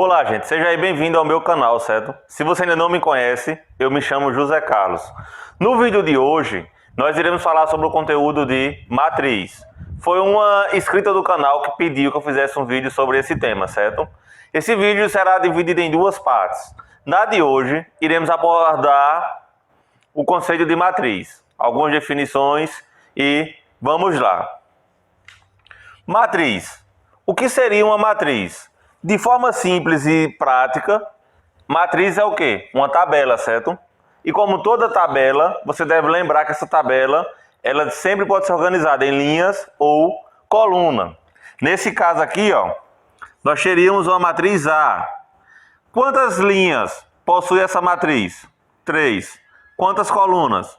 Olá, gente, seja aí bem-vindo ao meu canal, certo? Se você ainda não me conhece, eu me chamo José Carlos. No vídeo de hoje, nós iremos falar sobre o conteúdo de matriz. Foi uma inscrita do canal que pediu que eu fizesse um vídeo sobre esse tema, certo? Esse vídeo será dividido em duas partes. Na de hoje, iremos abordar o conceito de matriz, algumas definições e vamos lá. Matriz. O que seria uma matriz? De forma simples e prática, matriz é o quê? Uma tabela, certo? E como toda tabela, você deve lembrar que essa tabela, ela sempre pode ser organizada em linhas ou coluna. Nesse caso aqui, ó, nós teríamos uma matriz A. Quantas linhas possui essa matriz? 3. Quantas colunas?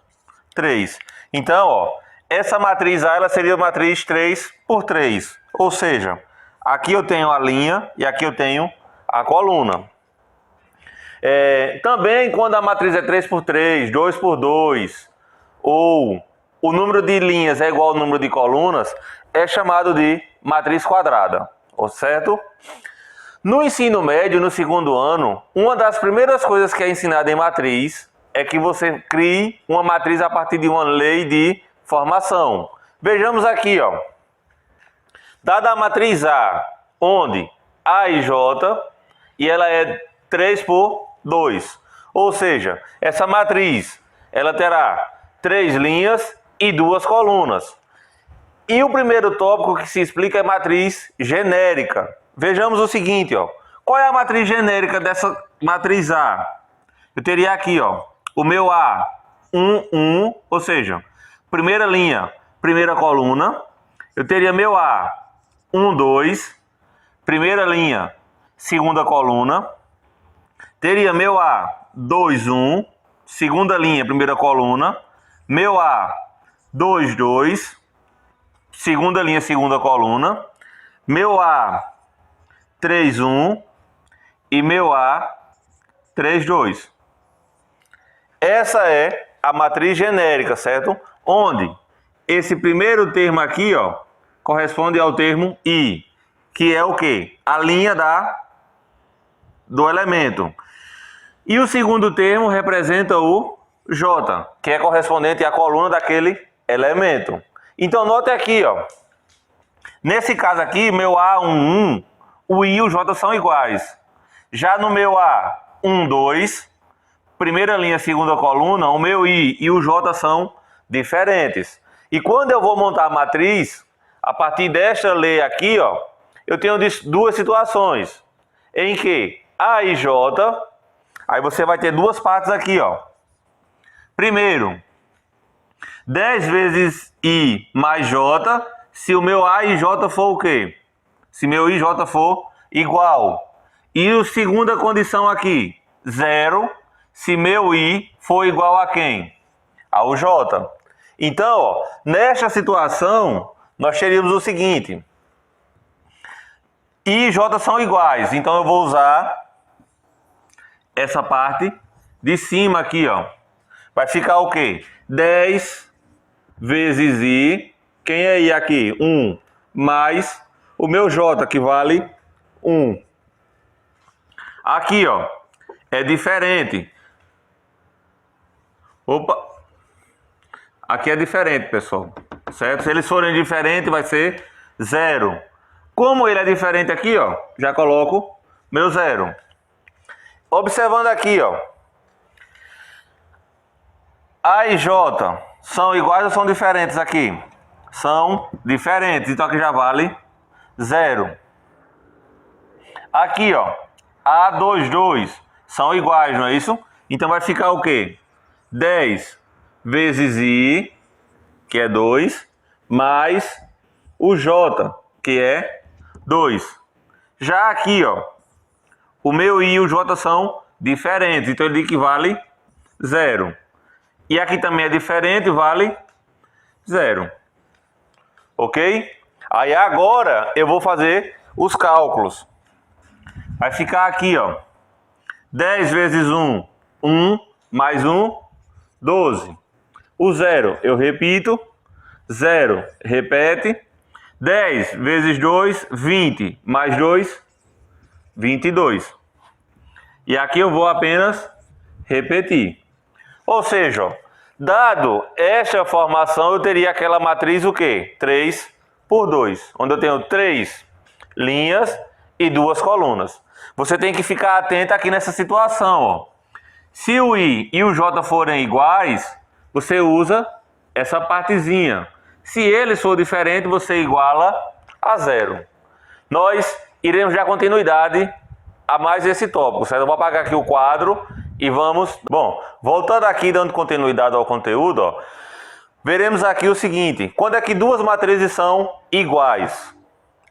3. Então, ó, essa matriz A, ela seria a matriz 3 por 3. Ou seja, aqui eu tenho a linha e aqui eu tenho a coluna. Também quando a matriz é 3 por 3, 2 por 2, ou o número de linhas é igual ao número de colunas, é chamado de matriz quadrada, certo? No ensino médio, no segundo ano, uma das primeiras coisas que é ensinada em matriz é que você crie uma matriz a partir de uma lei de formação. Vejamos aqui, ó. Dada a matriz A, onde A e J, e ela é 3 por 2. Ou seja, essa matriz, ela terá 3 linhas e 2 colunas. E o primeiro tópico que se explica é matriz genérica. Vejamos o seguinte, ó. Qual é a matriz genérica dessa matriz A? Eu teria aqui, ó, o meu A, 1, 1, ou seja, primeira linha, primeira coluna. Eu teria meu A, 1, 2, primeira linha, segunda coluna. Teria meu A, 2, 1, segunda linha, primeira coluna. Meu A, 2, 2, segunda linha, segunda coluna. Meu A, 3, 1 e meu A, 3, 2. Essa é a matriz genérica, certo? Onde esse primeiro termo aqui, ó, corresponde ao termo I, que é o quê? A linha do elemento. E o segundo termo representa o J, que é correspondente à coluna daquele elemento. Então, note aqui, ó. Nesse caso aqui, meu A, 1, 1, o I e o J são iguais. Já no meu A, 1, 2, primeira linha, segunda coluna, o meu I e o J são diferentes. E quando eu vou montar a matriz, a partir desta lei aqui, ó, eu tenho duas situações em que A e J, aí você vai ter duas partes aqui, ó. Primeiro, 10 vezes I mais J, se o meu A e J for o quê? Se meu I e J for igual. E a segunda condição aqui, 0, se meu I for igual a quem? Ao J. Então, ó, nesta situação, nós teríamos o seguinte. I e J são iguais, então eu vou usar essa parte de cima aqui, ó. Vai ficar o quê? 10 vezes I, quem é I aqui? 1, mais o meu J, que vale 1. Aqui, ó, é diferente. Opa! Aqui é diferente, pessoal, certo? Se eles forem diferentes, vai ser 0. Como ele é diferente aqui, ó, já coloco meu 0. Observando aqui, ó, A e J são iguais ou são diferentes aqui? São diferentes, então aqui já vale 0. Aqui, ó, A, 2, 2 são iguais, não é isso? Então vai ficar o quê? 10 vezes I, que é 2, mais o J, que é 2. Já aqui, ó, o meu I e o J são diferentes, então ele equivale 0. E aqui também é diferente, vale 0. Ok? Aí agora eu vou fazer os cálculos. Vai ficar aqui, ó, 10 vezes 1, 1, mais 1, 12. O 0, eu repito, 0, repete. 10 vezes 2, 20, mais 2, 22. E aqui eu vou apenas repetir. Ou seja, ó, dado esta formação, eu teria aquela matriz o quê? 3 por 2, onde eu tenho 3 linhas e 2 colunas. Você tem que ficar atento aqui nessa situação, ó. Se o I e o J forem iguais, você usa essa partezinha. Se eles for diferentes, você iguala a 0. Nós iremos dar continuidade a mais esse tópico, certo? Eu vou apagar aqui o quadro e vamos... Bom, voltando aqui, dando continuidade ao conteúdo, ó, veremos aqui o seguinte. Quando é que duas matrizes são iguais?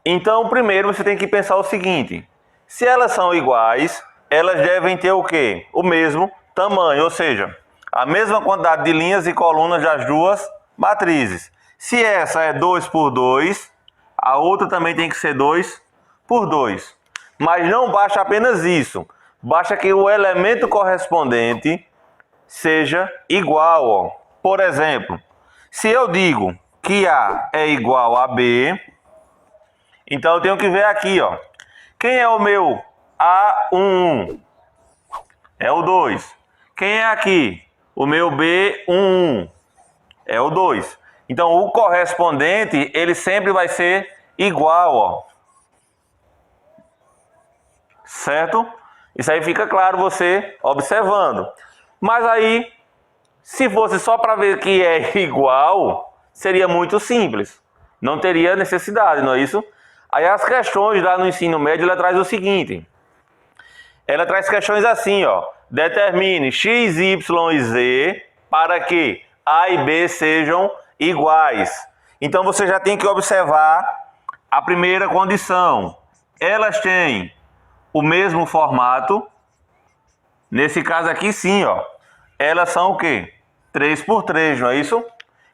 Então, primeiro você tem que pensar o seguinte. Se elas são iguais, elas devem ter o quê? O mesmo tamanho, ou seja, a mesma quantidade de linhas e colunas das duas matrizes. Se essa é 2 por 2, a outra também tem que ser 2 por 2. Mas não basta apenas isso. Basta que o elemento correspondente seja igual. Ó. Por exemplo, se eu digo que A é igual a B, então eu tenho que ver aqui, ó. Quem é o meu A11? É o 2. Quem é aqui? O meu B11 é o 2. Então o correspondente, ele sempre vai ser igual, ó. Certo? Isso aí fica claro você observando. Mas aí, se fosse só para ver que é igual, seria muito simples. Não teria necessidade, não é isso? Aí as questões lá no ensino médio, ela traz o seguinte. Ela traz questões assim, ó. Determine x, y e z para que A e B sejam iguais. Então você já tem que observar a primeira condição. Elas têm o mesmo formato. Nesse caso aqui sim, ó. Elas são o quê? 3 por 3, não é isso?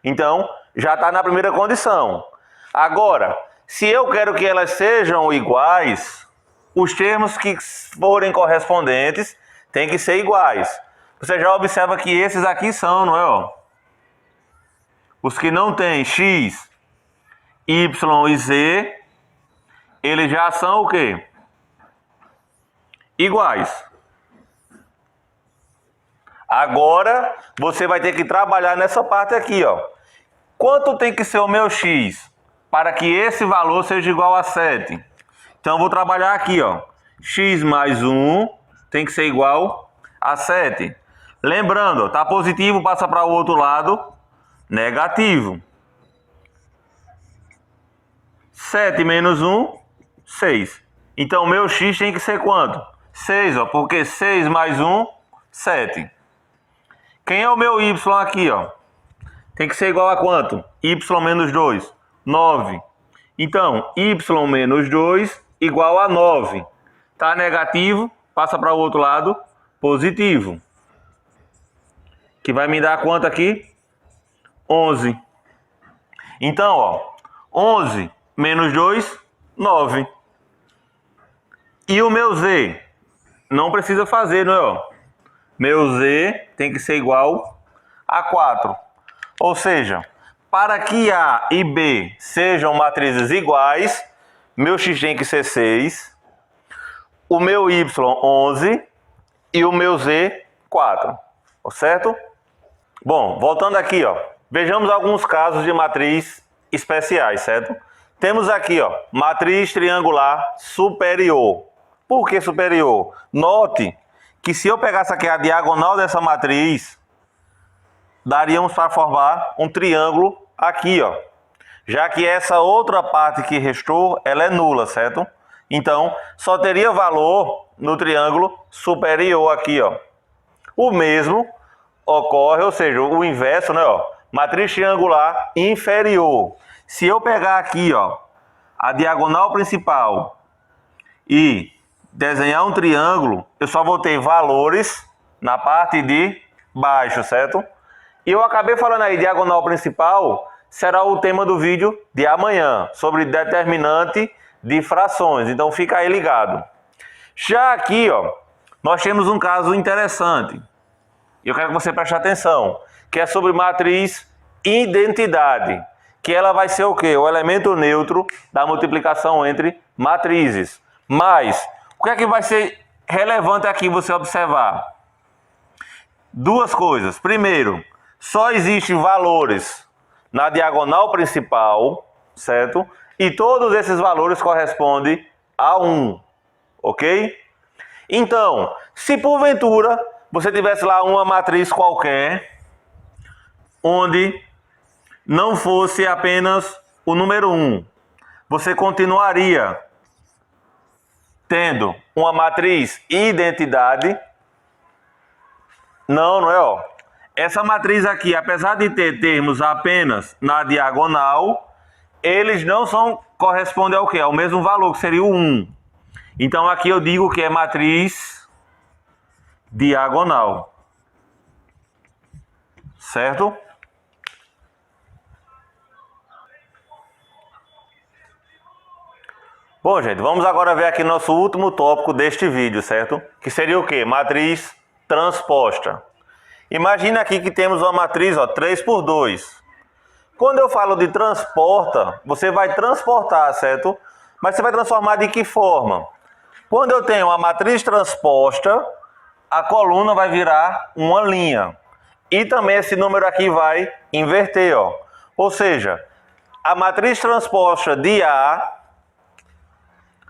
Então, já está na primeira condição. Agora, se eu quero que elas sejam iguais, os termos que forem correspondentes têm que ser iguais. Você já observa que esses aqui são, não é? Ó? Os que não têm x, y e z, eles já são o quê? Iguais. Agora, você vai ter que trabalhar nessa parte aqui, ó. Quanto tem que ser o meu x para que esse valor seja igual a 7? Então, eu vou trabalhar aqui, ó. X mais 1 tem que ser igual a 7. Lembrando, ó, tá positivo, passa para o outro lado, negativo. 7 menos 1, 6. Então, o meu x tem que ser quanto? 6, ó, porque 6 mais 1, 7. Quem é o meu y aqui, ó? Tem que ser igual a quanto? Y menos 2, 9. Então, y menos 2 igual a 9. Tá negativo, passa para o outro lado, positivo. Que vai me dar quanto aqui? 11. Então, ó, 11 menos 2, 9. E o meu z? Não precisa fazer, não é? Ó? Meu z tem que ser igual a 4. Ou seja, para que A e B sejam matrizes iguais, meu x tem que ser 6, o meu y 11 e o meu z 4. Certo? Bom, voltando aqui, ó, vejamos alguns casos de matriz especiais, certo? Temos aqui, ó, matriz triangular superior. Por que superior? Note que se eu pegasse aqui a diagonal dessa matriz, daríamos para formar um triângulo aqui, ó. Já que essa outra parte que restou, ela é nula, certo? Então, só teria valor no triângulo superior aqui, ó. O mesmo ocorre, ou seja, o inverso, né, ó? Matriz triangular inferior. Se eu pegar aqui, ó, a diagonal principal e desenhar um triângulo, eu só vou ter valores na parte de baixo, certo? E eu acabei falando aí, diagonal principal será o tema do vídeo de amanhã, sobre determinante de frações. Então fica aí ligado. Já aqui, ó, nós temos um caso interessante. E eu quero que você preste atenção, que é sobre matriz identidade, que ela vai ser o quê? O elemento neutro da multiplicação entre matrizes. Mas O que é que vai ser relevante aqui você observar? Duas coisas. Primeiro, só existem valores na diagonal principal, certo? E todos esses valores correspondem a 1, ok? Então, se porventura você tivesse lá uma matriz qualquer, onde não fosse apenas o número 1, você continuaria tendo uma matriz identidade. Não é, ó. Essa matriz aqui, apesar de ter termos apenas na diagonal, eles não correspondem ao quê? Ao mesmo valor, que seria o 1. Então aqui eu digo que é matriz diagonal. Certo? Bom, gente, vamos agora ver aqui nosso último tópico deste vídeo, certo? Que seria o quê? Matriz transposta. Imagina aqui que temos uma matriz, ó, 3 por 2. Quando eu falo de transporta, você vai transportar, certo? Mas você vai transformar de que forma? Quando eu tenho uma matriz transposta, a coluna vai virar uma linha. E também esse número aqui vai inverter, ó. Ou seja, a matriz transposta de A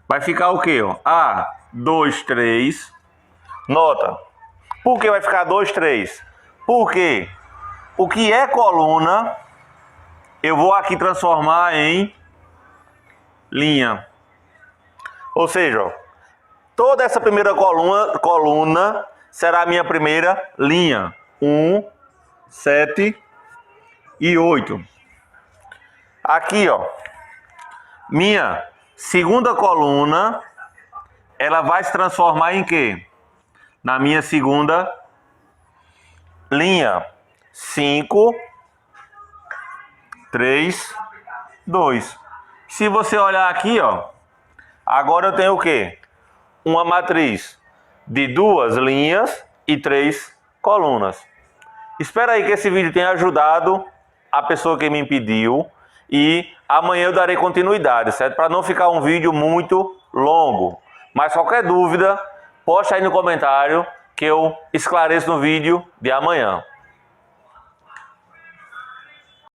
vai ficar o quê? Ó? A, 2, 3. Nota. Por que vai ficar 2, 3? Porque o que é coluna, eu vou aqui transformar em linha. Ou seja, ó, toda essa primeira coluna será a minha primeira linha. 1, 7 e 8. Aqui, ó, minha segunda coluna, ela vai se transformar em quê? Na minha segunda linha. 5, 3, 2. Se você olhar aqui, ó, agora eu tenho o quê? Uma matriz de 2 linhas e 3 colunas. Espero aí que esse vídeo tenha ajudado a pessoa que me pediu. E amanhã eu darei continuidade, certo? Para não ficar um vídeo muito longo. Mas qualquer dúvida, posta aí no comentário que eu esclareço no vídeo de amanhã.